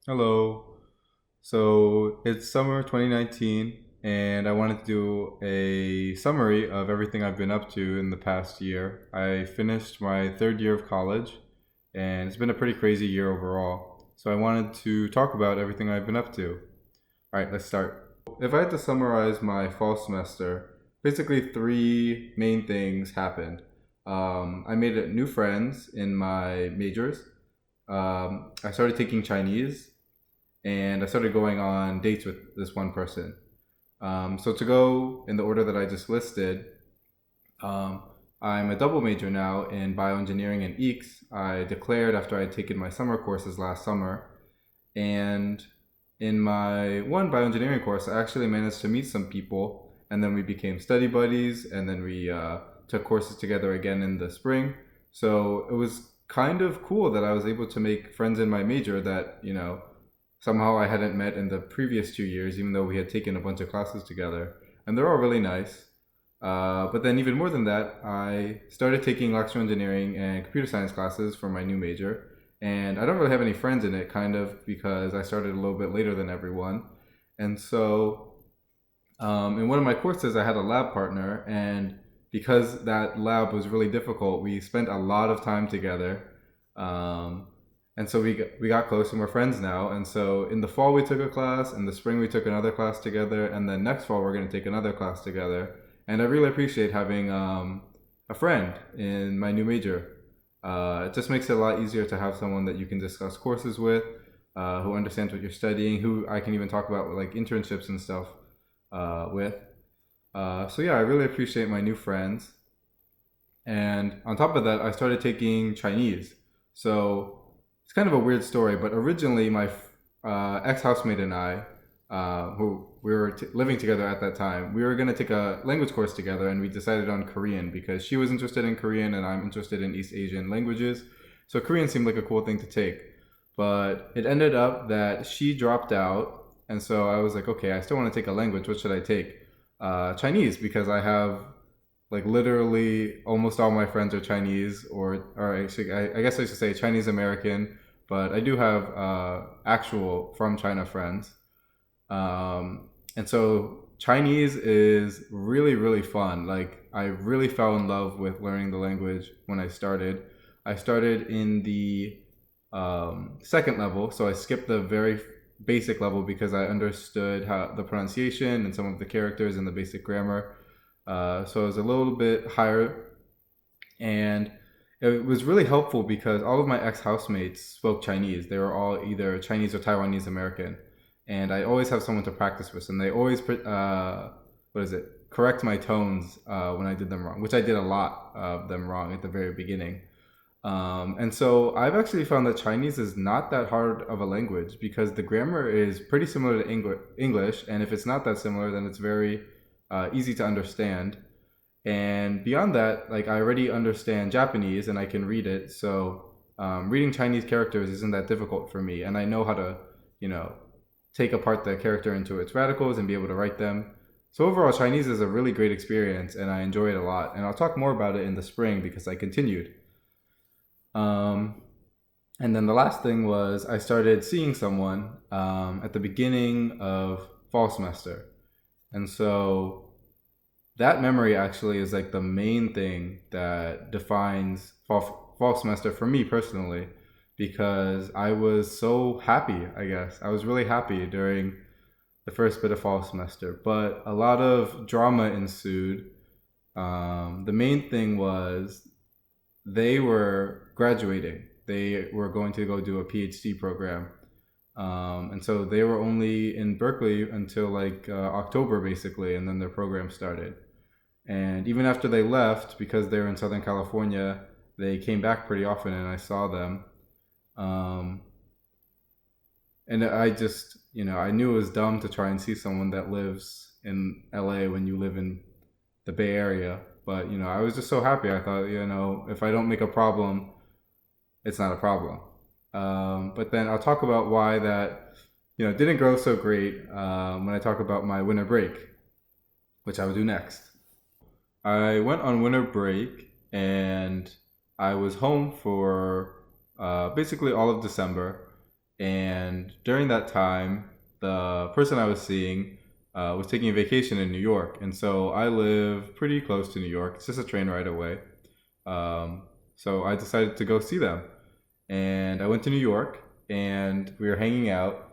Hello. So it's summer 2019, and I wanted to do a summary of everything I've been up to in the past year. I finished my third year of college, and it's been a pretty crazy year overall. So I wanted to talk about everything I've been up to. All right, let's start. If I had to summarize my fall semester, basically three main things happened. I made new friends in my majors. I started taking Chinese and I started going on dates with this one person. So to go in the order that I just listed, um, I'm a double major now in bioengineering and EECS. I declared after I had taken my summer courses last summer, and in my one bioengineering course, I actually managed to meet some people, and then we became study buddies, and then we took courses together again in the spring. So it was kind of cool that I was able to make friends in my major that, somehow I hadn't met in the previous 2 years, even though we had taken a bunch of classes together. And they're all really nice. But then, even more than that, I started taking electrical engineering and computer science classes for my new major. And I don't really have any friends in it, kind of, because I started a little bit later than everyone. And so, in one of my courses, I had a lab partner, and because that lab was really difficult, we spent a lot of time together. Um, and so we got close and we're friends now. And so in the fall we took a class, in the spring we took another class together, and then next fall we're going to take another class together. And I really appreciate having a friend in my new major. It just makes it a lot easier to have someone that you can discuss courses with, who understands what you're studying, who I can even talk about like internships and stuff with. So yeah, I really appreciate my new friends. And on top of that, I started taking Chinese. So it's kind of a weird story, but originally my ex housemate and I, who we were living together at that time, we were going to take a language course together, and we decided on Korean because she was interested in Korean and I'm interested in East Asian languages. So Korean seemed like a cool thing to take. But it ended up that she dropped out, and so I was like, okay, I still want to take a language. What should I take? Chinese, because I have like literally almost all my friends are Chinese, or actually, I guess I should say Chinese American, but I do have actual from China friends. And so Chinese is really, really fun. Like, I really fell in love with learning the language when I started. I started in the second level, so I skipped the very basic level because I understood how the pronunciation and some of the characters and the basic grammar. So it was a little bit higher, and it was really helpful because all of my ex housemates spoke Chinese. They were all either Chinese or Taiwanese American, and I always have someone to practice with, and they always what is it, correct my tones when I did them wrong, which I did a lot of them wrong at the very beginning. And so I've actually found that Chinese is not that hard of a language because the grammar is pretty similar to English, and if it's not that similar, then it's very easy to understand. And beyond that, like, I already understand Japanese and I can read it, so reading Chinese characters isn't that difficult for me, and I know how to, you know, take apart the character into its radicals and be able to write them. So overall, Chinese is a really great experience, and I enjoy it a lot. And I'll talk more about it in the spring because I continued. Um, and then the last thing was I started seeing someone at the beginning of fall semester. And so that memory actually is like the main thing that defines fall semester for me personally, because I was so happy, I guess. I was really happy during the first bit of fall semester, but a lot of drama ensued. The main thing was they were graduating. They were going to go do a PhD program. And so they were only in Berkeley until like October basically, and then their program started. And even after they left, because they were in Southern California, they came back pretty often and I saw them. Um, and I just, I knew it was dumb to try and see someone that lives in LA when you live in the Bay Area. But, I was just so happy. I thought, if I don't make a problem, it's not a problem. But then I'll talk about why that, didn't go so great when I talk about my winter break, which I will do next. I went on winter break and I was home for basically all of December. And during that time, the person I was seeing was taking a vacation in New York. And so I live pretty close to New York. It's just a train ride away. Um, so I decided to go see them. And I went to New York and we were hanging out.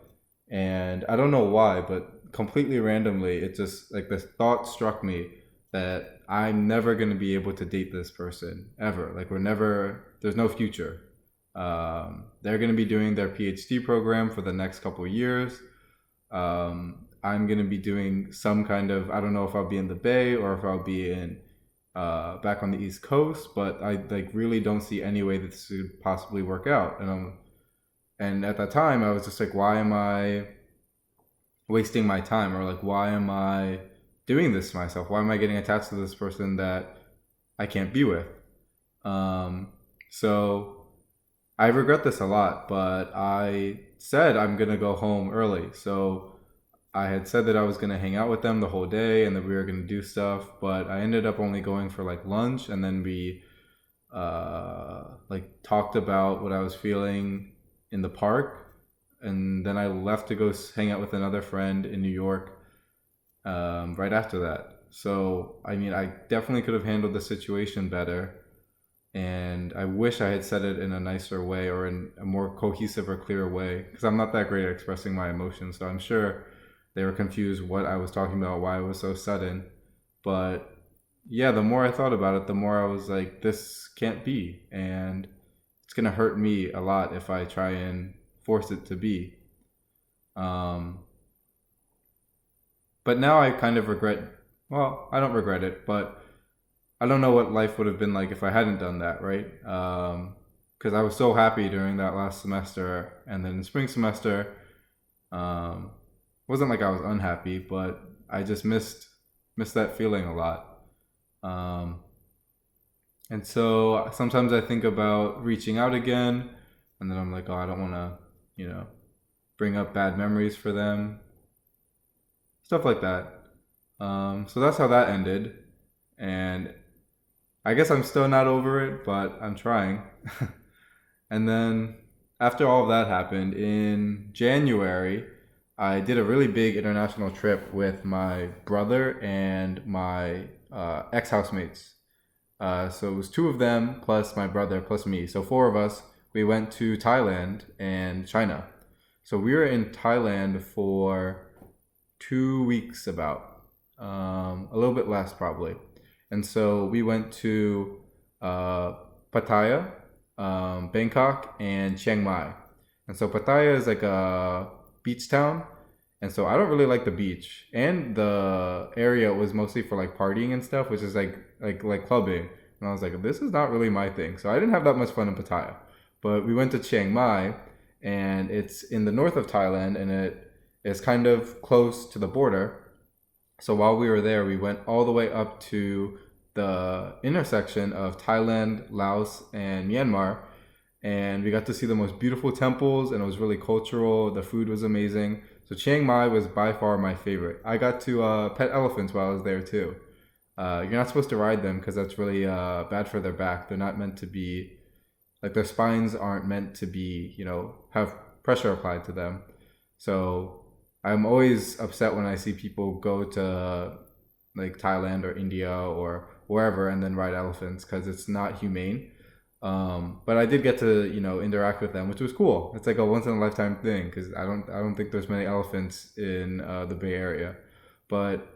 And I don't know why, but completely randomly, it just like this thought struck me that I'm never going to be able to date this person ever. Like, there's no future. They're going to be doing their PhD program for the next couple of years. I'm going to be doing some kind of, I don't know if I'll be in the Bay or if I'll be in back on the East Coast, but I like really don't see any way that this could possibly work out. And at that time, I was just like, why am I wasting my time, or like, why am I doing this to myself? Why am I getting attached to this person that I can't be with? So I regret this a lot, but I said I'm gonna go home early. So I had said that I was gonna hang out with them the whole day and that we were gonna do stuff, but I ended up only going for like lunch, and then we like talked about what I was feeling in the park, and then I left to go hang out with another friend in New York right after that. So I mean, I definitely could have handled the situation better, and I wish I had said it in a nicer way or in a more cohesive or clear way, because I'm not that great at expressing my emotions. So I'm sure they were confused what I was talking about, why it was so sudden. But yeah, the more I thought about it, the more I was like, this can't be, and it's gonna hurt me a lot if I try and force it to be. Um, but now I kind of regret. Well, I don't regret it, but I don't know what life would have been like if I hadn't done that, right? Because I was so happy during that last semester, and then spring semester, um, wasn't like I was unhappy, but I just missed that feeling a lot. Um, and so sometimes I think about reaching out again, and then I'm like, oh, I don't want to, you know, bring up bad memories for them, stuff like that. So that's how that ended, and I guess I'm still not over it, but I'm trying. And then after all of that happened in January, I did a really big international trip with my brother and my ex housemates. So it was two of them plus my brother plus me. So four of us. We went to Thailand and China. So we were in Thailand for 2 weeks, about a little bit less probably. And so we went to uh, Pattaya, Bangkok, and Chiang Mai. And so Pattaya is like a beach town, and so I don't really like the beach. And the area was mostly for like partying and stuff, which is like clubbing. And I was like, this is not really my thing. So I didn't have that much fun in Pattaya. But we went to Chiang Mai, and it's in the north of Thailand, and it is kind of close to the border. So while we were there, we went all the way up to the intersection of Thailand, Laos, and Myanmar, and we got to see the most beautiful temples, and it was really cultural. The food was amazing. So Chiang Mai was by far my favorite. I got to pet elephants while I was there too. You're not supposed to ride them because that's really bad for their back. They're not meant to be, like, their spines aren't meant to be, have pressure applied to them. So I'm always upset when I see people go to like Thailand or India or wherever and then ride elephants, because it's not humane. But I did get to interact with them, which was cool. It's like a once in a lifetime thing, because I don't think there's many elephants in the Bay Area. But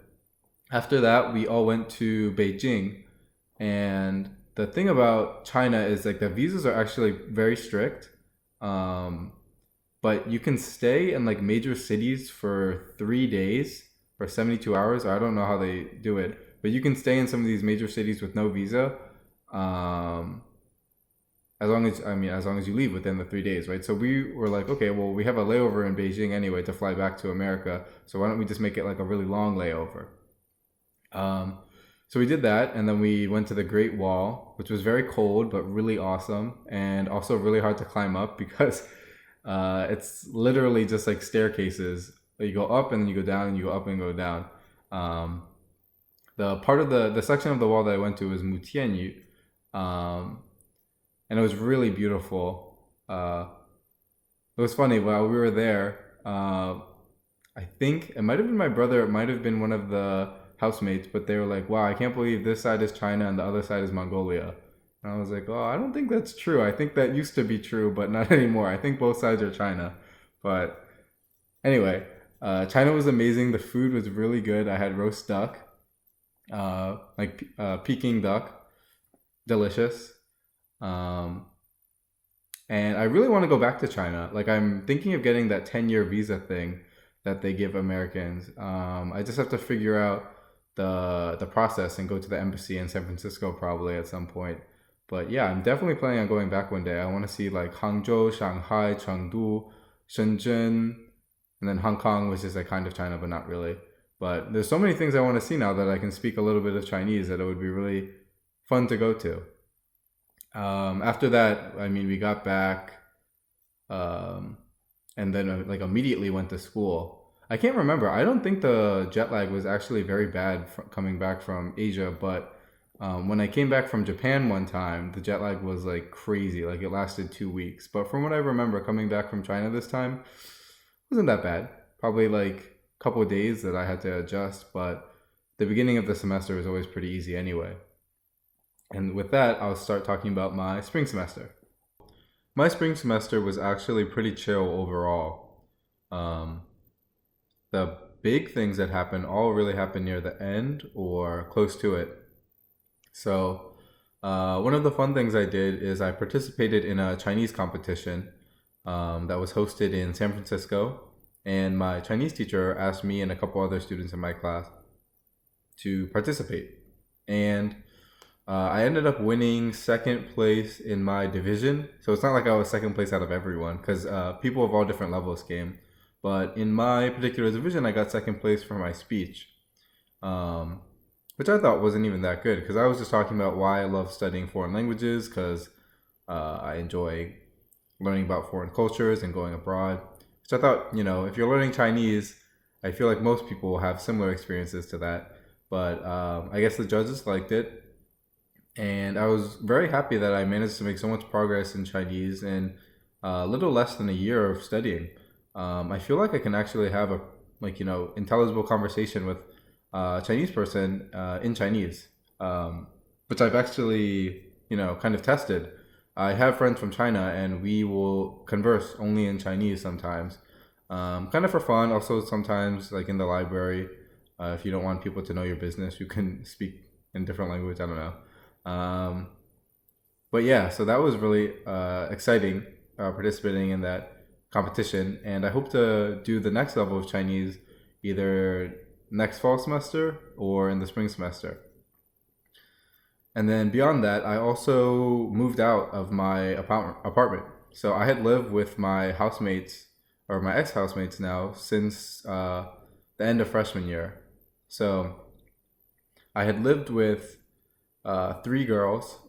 after that, we all went to Beijing, and the thing about China is like the visas are actually very strict. Um, but you can stay in like major cities for 3 days for 72 hours. Or I don't know how they do it, but you can stay in some of these major cities with no visa. Um, as long as you leave within the 3 days, right? So we were like, okay, well, we have a layover in Beijing anyway to fly back to America. So why don't we just make it like a really long layover? Um, so we did that, and then we went to the Great Wall, which was very cold but really awesome, and also really hard to climb up because it's literally just like staircases. You go up and then you go down, and you go up and go down. Um, the part of the section of the wall that I went to was Mutianyu, um, and it was really beautiful. it was funny while we were there. I think it might have been my brother. It might have been one of the housemates, but they were like, "Wow, I can't believe this side is China and the other side is Mongolia." And I was like, "Oh, I don't think that's true. I think that used to be true, but not anymore. I think both sides are China." But anyway, China was amazing. The food was really good. I had roast duck, Peking duck, delicious. Um, and I really want to go back to China. Like I'm thinking of getting that 10-year visa thing that they give Americans. I just have to figure out the process and go to the embassy in San Francisco probably at some point. But yeah, I'm definitely planning on going back one day. I want to see like Hangzhou, Shanghai, Chengdu, Shenzhen, and then Hong Kong, which is like kind of China, but not really. But there's so many things I want to see now that I can speak a little bit of Chinese that it would be really fun to go to. After that, I mean, we got back, um, and then like immediately went to school. I can't remember. I don't think the jet lag was actually very bad coming back from Asia, but when I came back from Japan one time, the jet lag was like crazy. Like it lasted 2 weeks. But from what I remember, coming back from China this time wasn't that bad. Probably like a couple of days that I had to adjust, but the beginning of the semester was always pretty easy anyway. And with that, I'll start talking about my spring semester. My spring semester was actually pretty chill overall. Um, the big things that happened all really happened near the end or close to it. So, one of the fun things I did is I participated in a Chinese competition that was hosted in San Francisco. And my Chinese teacher asked me and a couple other students in my class to participate. And I ended up winning second place in my division. So it's not like I was second place out of everyone because people of all different levels came. But in my particular division, I got second place for my speech, um, which I thought wasn't even that good because I was just talking about why I love studying foreign languages because I enjoy learning about foreign cultures and going abroad. So I thought, if you're learning Chinese, I feel like most people will have similar experiences to that. But I guess the judges liked it. And I was very happy that I managed to make so much progress in Chinese in a little less than a year of studying. I feel like I can actually have a intelligible conversation with a Chinese person in Chinese, which I've actually kind of tested. I have friends from China, and we will converse only in Chinese sometimes, kind of for fun. Also, sometimes like in the library, if you don't want people to know your business, you can speak in different language. I don't know. Um, but yeah, so that was really exciting participating in that competition, and I hope to do the next level of Chinese either next fall semester or in the spring semester. And then beyond that, I also moved out of my apartment. So I had lived with my housemates or my ex housemates now since the end of freshman year. So I had lived with three girls.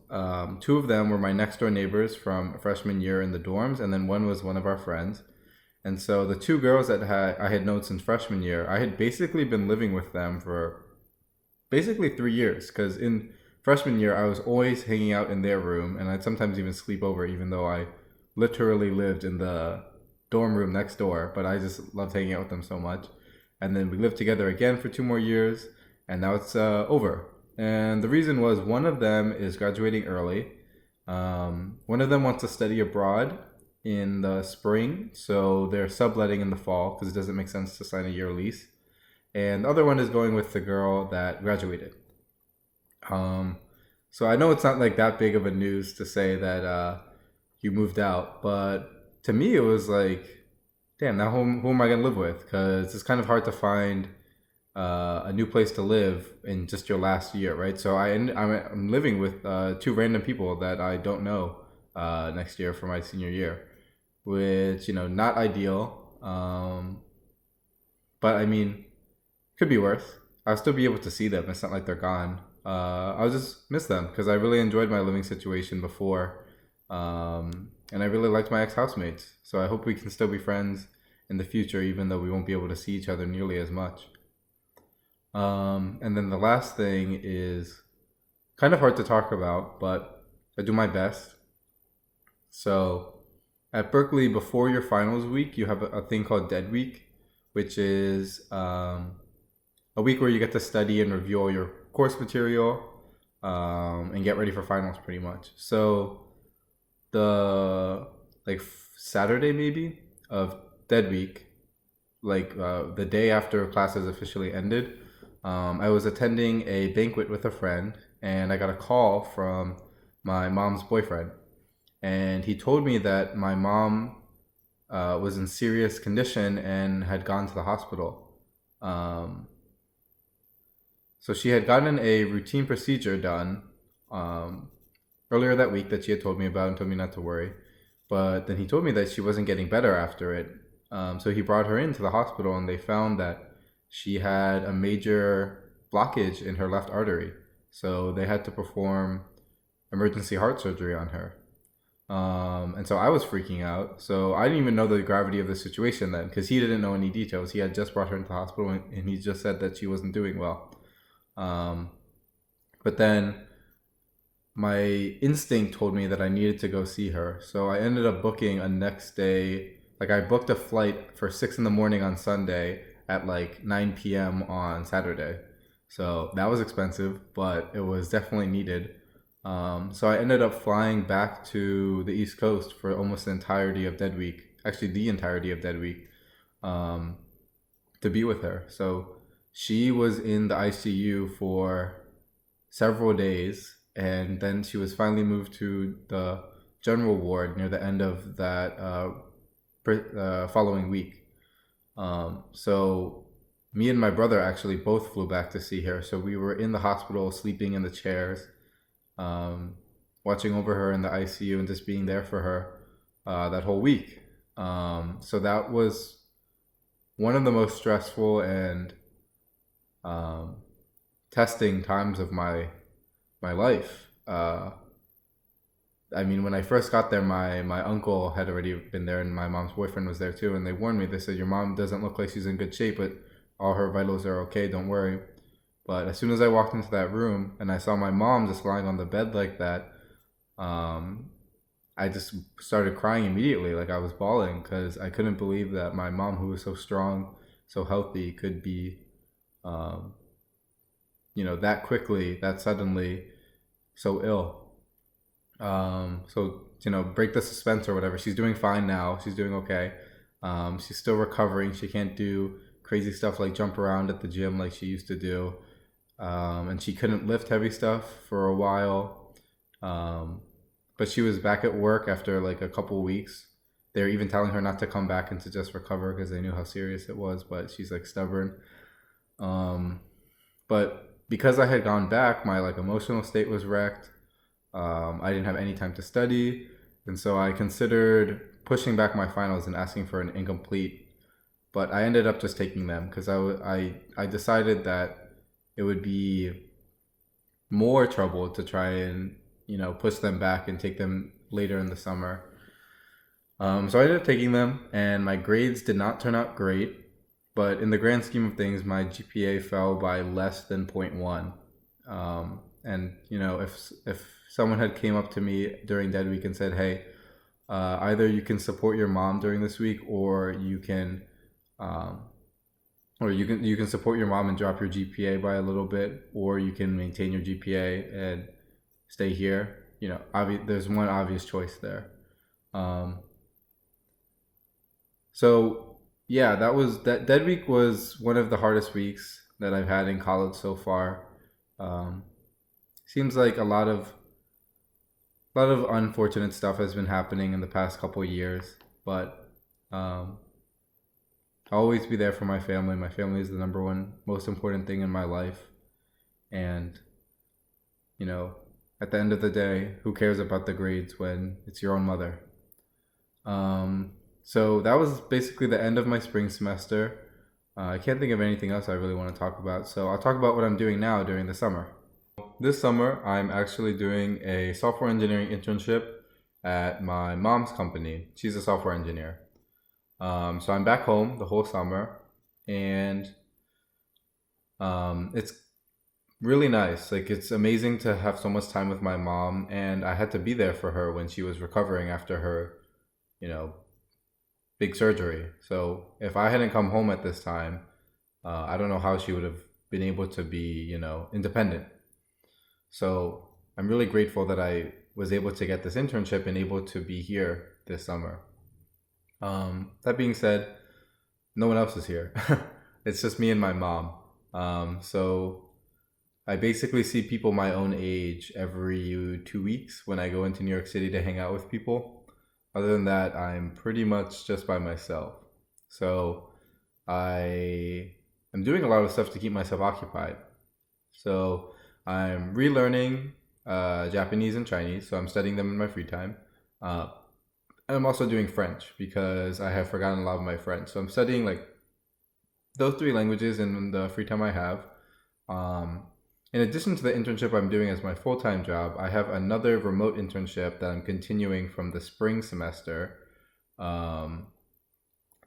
Two of them were my next door neighbors from freshman year in the dorms, and then one was one of our friends. And so the two girls that I had known since freshman year, I had basically been living with them for basically 3 years. Because in freshman year, I was always hanging out in their room, and I'd sometimes even sleep over, even though I literally lived in the dorm room next door. But I just loved hanging out with them so much. And then we lived together again for 2 more years, and now it's over. And the reason was one of them is graduating early. One of them wants to study abroad in the spring, so they're subletting in the fall because it doesn't make sense to sign a year lease. And the other one is going with the girl that graduated. Um, so I know it's not like that big of a news to say that you moved out, but to me it was like, damn, now who am I gonna live with? Because it's kind of hard to find a new place to live in just your last year, right? So I'm living with two random people that I don't know next year for my senior year, which not ideal. But I mean, could be worse. I'll still be able to see them. It's not like they're gone. I'll just miss them because I really enjoyed my living situation before, and I really liked my ex housemates. So I hope we can still be friends in the future, even though we won't be able to see each other nearly as much. And then the last thing is kind of hard to talk about, but I do my best. So At Berkeley, before your finals week, you have a thing called Dead Week, which is a week where you get to study and review all your course material and get ready for finals pretty much. So the Saturday maybe of Dead Week, the day after classes officially ended, I was attending a banquet with a friend, and I got a call from my mom's boyfriend, and he told me that my mom was in serious condition and had gone to the hospital. Um, so she had gotten a routine procedure done um, earlier that week that she had told me about and told me not to worry. But then he told me that she wasn't getting better after it. So he brought her into the hospital, and they found that she had a major blockage in her left artery. So they had to perform emergency heart surgery on her. And so I was freaking out. So I didn't even know the gravity of the situation then, because he didn't know any details. He had just brought her into the hospital, and he just said that she wasn't doing well. Um, but then my instinct told me that I needed to go see her. So I ended up booking a next day. Like, I booked a flight for 6 in the morning on Sunday at like 9 p.m. on Saturday. So that was expensive, but it was definitely needed. So I ended up flying back to the East Coast for almost the entirety of Dead Week, actually the entirety of Dead Week, um, to be with her. So she was in the ICU for several days, and then she was finally moved to the general ward near the end of that following week. So me and my brother actually both flew back to see her. So we were in the hospital, sleeping in the chairs, um, watching over her in the ICU, and just being there for her that whole week. So that was one of the most stressful and um, testing times of my life. I mean, when I first got there, my uncle had already been there, and my mom's boyfriend was there too. And they warned me. They said, "Your mom doesn't look like she's in good shape, but all her vitals are okay. Don't worry." But as soon as I walked into that room and I saw my mom just lying on the bed like that, um, I just started crying immediately. Like, I was bawling because I couldn't believe that my mom, who was so strong, so healthy, could be, um, that quickly, that suddenly, so ill. So, break the suspense or whatever. She's doing fine now. She's doing okay. She's still recovering. She can't do crazy stuff like jump around at the gym like she used to do. And she couldn't lift heavy stuff for a while. But she was back at work after like a couple weeks. They were even telling her not to come back and to just recover because they knew how serious it was, but she's like stubborn. Um, but because I had gone back, my like emotional state was wrecked. I didn't have any time to study, and so I considered pushing back my finals and asking for an incomplete. But I ended up just taking them because I decided that it would be more trouble to try and push them back and take them later in the summer. So I ended up taking them, and my grades did not turn out great. But in the grand scheme of things, my GPA fell by less than zero point 0.1. And if someone had came up to me during Dead Week and said, "Hey, either you can support your mom during this week, um, or you can support your mom and drop your GPA by a little bit, or you can maintain your GPA and stay here." There's one obvious choice there. Um, so yeah, that Dead Week was one of the hardest weeks that I've had in college so far. Um, Seems like a lot of unfortunate stuff has been happening in the past couple of years, but um, I'll always be there for my family. My family is the number one most important thing in my life, and you know, at the end of the day, who cares about the grades when it's your own mother? So that was basically the end of my spring semester. I can't think of anything else I really want to talk about, so I'll talk about what I'm doing now during the summer. This summer, I'm actually doing a software engineering internship at my mom's company. She's a software engineer. So I'm back home the whole summer, and it's really nice. Like, it's amazing to have so much time with my mom, and I had to be there for her when she was recovering after her you know, big surgery. So if I hadn't come home at this time, I don't know how she would have been able to be, independent. So I'm really grateful that I was able to get this internship and able to be here this summer. That being said, no one else is here. It's just me and my mom. So I basically see people my own age every 2 weeks when I go into New York City to hang out with people. Other than that, I'm pretty much just by myself. So I am doing a lot of stuff to keep myself occupied. So I'm relearning Japanese and Chinese, so I'm studying them in my free time. Uh, and I'm also doing French because I have forgotten a lot of my French. So I'm studying like those three languages in the free time I have. Um, in addition to the internship I'm doing as my full time job, I have another remote internship that I'm continuing from the spring semester. Um,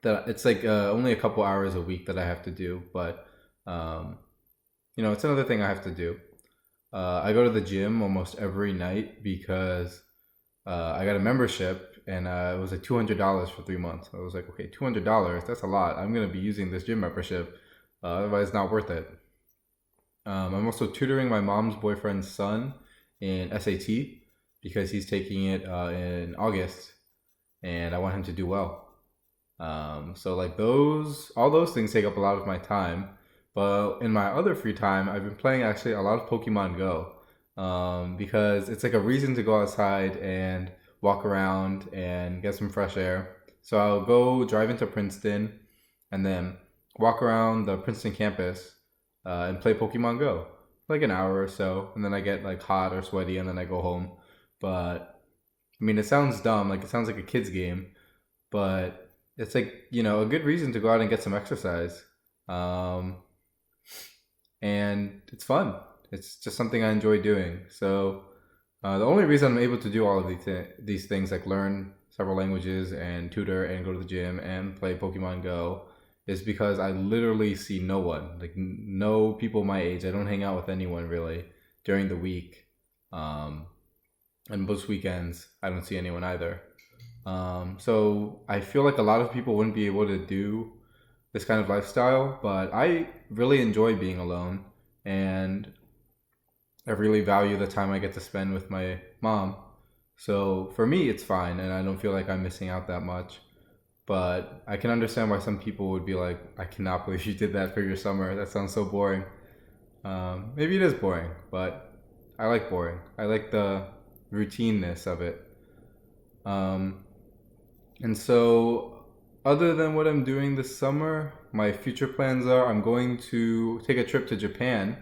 that it's like only a couple hours a week that I have to do, but um, it's another thing I have to do. I go to the gym almost every night because I got a membership and it was like $200 for 3 months. I was like, okay, $200, that's a lot. I'm going to be using this gym membership. Otherwise, it's not worth it. I'm also tutoring my mom's boyfriend's son in SAT because he's taking it in August and I want him to do well. So like all those things take up a lot of my time. But in my other free time, I've been playing actually a lot of Pokemon Go, because it's like a reason to go outside and walk around and get some fresh air. So I'll go drive into Princeton and then walk around the Princeton campus and play Pokemon Go, like an hour or so, and then I get like hot or sweaty, and then I go home. But I mean, it sounds dumb, like it sounds like a kid's game, but it's like a good reason to go out and get some exercise. Um, and it's fun. It's just something I enjoy doing. So the only reason I'm able to do all of these things, like learn several languages and tutor and go to the gym and play Pokemon Go, is because I literally see no one, like no people my age. I don't hang out with anyone really during the week, um, and most weekends I don't see anyone either. So I feel like a lot of people wouldn't be able to do this kind of lifestyle, but I really enjoy being alone, and I really value the time I get to spend with my mom. So for me, it's fine, and I don't feel like I'm missing out that much. But I can understand why some people would be like, I cannot believe you did that for your summer. That sounds so boring. Maybe it is boring, but I like boring. I like the routineness of it. Um, and so, other than what I'm doing this summer, my future plans are I'm going to take a trip to Japan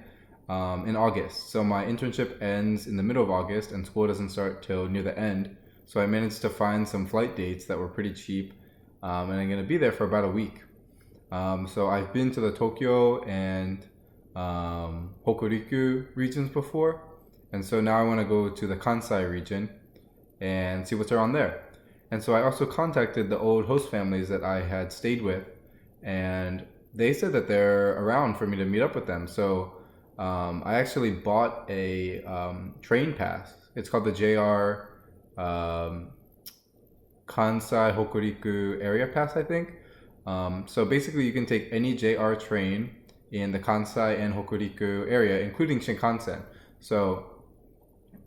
in August. So, my internship ends in the middle of August and school doesn't start till near the end. So, I managed to find some flight dates that were pretty cheap, and I'm going to be there for about a week. So, I've been to the Tokyo and Hokuriku regions before. And so now I want to go to the Kansai region and see what's around there. And so I also contacted the old host families that I had stayed with, and they said that they're around for me to meet up with them. So I actually bought a train pass. It's called the JR um, Kansai Hokuriku Area Pass, I think. So basically, you can take any JR train in the Kansai and Hokuriku area, including Shinkansen. So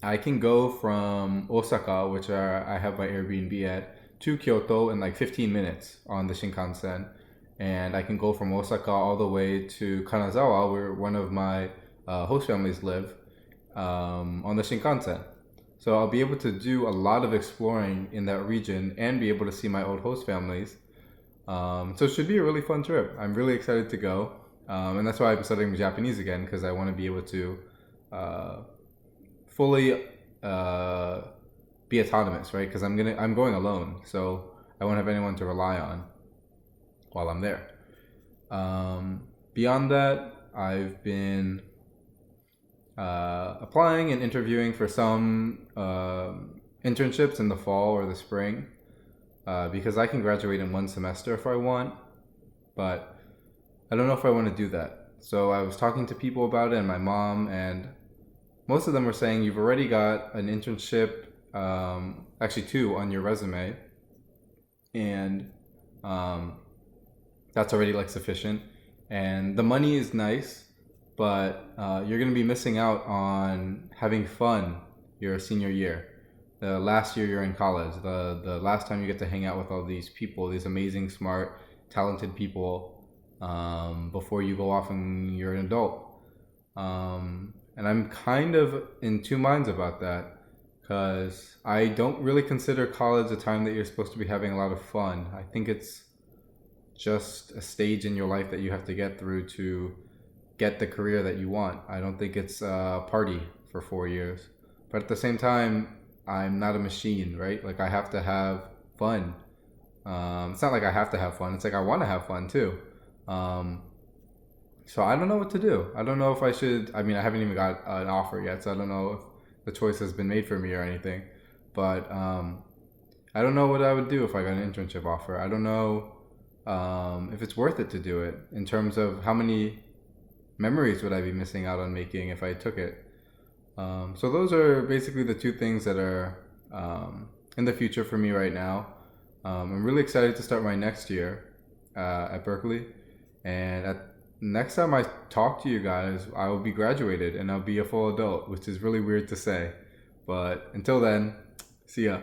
I can go from Osaka, which I have my Airbnb at, to Kyoto in like 15 minutes on the Shinkansen. And I can go from Osaka all the way to Kanazawa, where one of my host families live, on the Shinkansen. So I'll be able to do a lot of exploring in that region and be able to see my old host families. So it should be a really fun trip. I'm really excited to go. And that's why I'm studying Japanese again, because I want to be able to uh, fully be autonomous, right? Because I'm going alone, so I won't have anyone to rely on while I'm there. Beyond that, I've been applying and interviewing for some internships in the fall or the spring, because I can graduate in one semester if I want, but I don't know if I want to do that. So I was talking to people about it and my mom, and most of them were saying you've already got an internship, actually two on your resume. and um, that's already like sufficient. And the money is nice, but you're gonna be missing out on having fun your senior year, the last year you're in college, the last time you get to hang out with all these people, these amazing, smart, talented people, before you go off and you're an adult. And I'm kind of in two minds about that because I don't really consider college a time that you're supposed to be having a lot of fun. I think it's just a stage in your life that you have to get through to get the career that you want. I don't think it's a party for 4 years. But at the same time, I'm not a machine, right? Like I have to have fun. It's not like I have to have fun. It's like I want to have fun too. Um, so I don't know what to do. I don't know if I should. I mean, I haven't even got an offer yet, so I don't know if the choice has been made for me or anything. But I don't know what I would do if I got an internship offer. I don't know if it's worth it to do it in terms of how many memories would I be missing out on making if I took it. So those are basically the two things that are in the future for me right now. I'm really excited to start my next year at Berkeley, and at next time I talk to you guys, I will be graduated and I'll be a full adult, which is really weird to say. But until then, see ya.